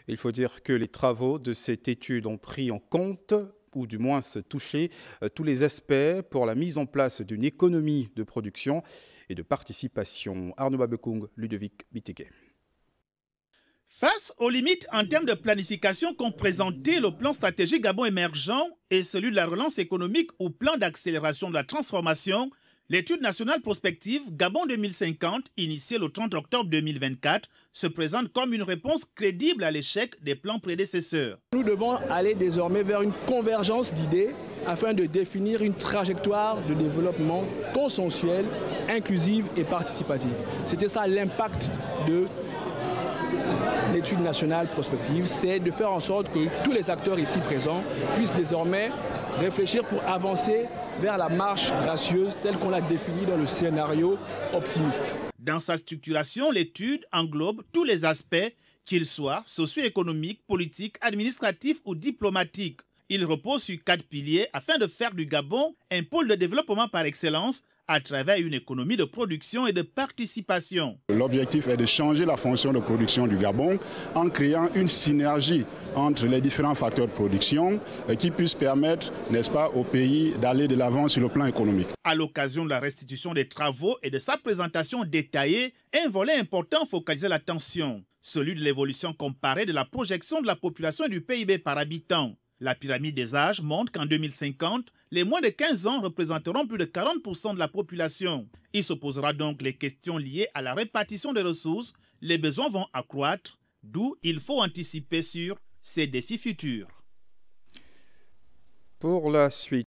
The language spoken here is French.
Il faut dire que les travaux de cette étude ont pris en compte, ou du moins touché, tous les aspects pour la mise en place d'une économie de production et de participation. Arnaud Babekung, Ludovic Biteke. Face aux limites en termes de planification qu'ont présenté le plan stratégique Gabon émergent et celui de la relance économique ou plan d'accélération de la transformation, l'étude nationale prospective Gabon 2050, initiée le 30 octobre 2024, se présente comme une réponse crédible à l'échec des plans prédécesseurs. Nous devons aller désormais vers une convergence d'idées afin de définir une trajectoire de développement consensuelle, inclusive et participative. C'était ça l'impact de l'étude nationale prospective, c'est de faire en sorte que tous les acteurs ici présents puissent désormais réfléchir pour avancer vers la marche gracieuse telle qu'on l'a définie dans le scénario optimiste. Dans sa structuration, l'étude englobe tous les aspects, qu'ils soient socio-économiques, politiques, administratifs ou diplomatiques. Il repose sur 4 piliers afin de faire du Gabon un pôle de développement par excellence à travers une économie de production et de participation. L'objectif est de changer la fonction de production du Gabon en créant une synergie entre les différents facteurs de production qui puissent permettre, n'est-ce pas, au pays d'aller de l'avant sur le plan économique. À l'occasion de la restitution des travaux et de sa présentation détaillée, un volet important focalisait l'attention, celui de l'évolution comparée de la projection de la population et du PIB par habitant. La pyramide des âges montre qu'en 2050, les moins de 15 ans représenteront plus de 40% de la population. Il se posera donc les questions liées à la répartition des ressources. Les besoins vont accroître, d'où il faut anticiper sur ces défis futurs. Pour la suite.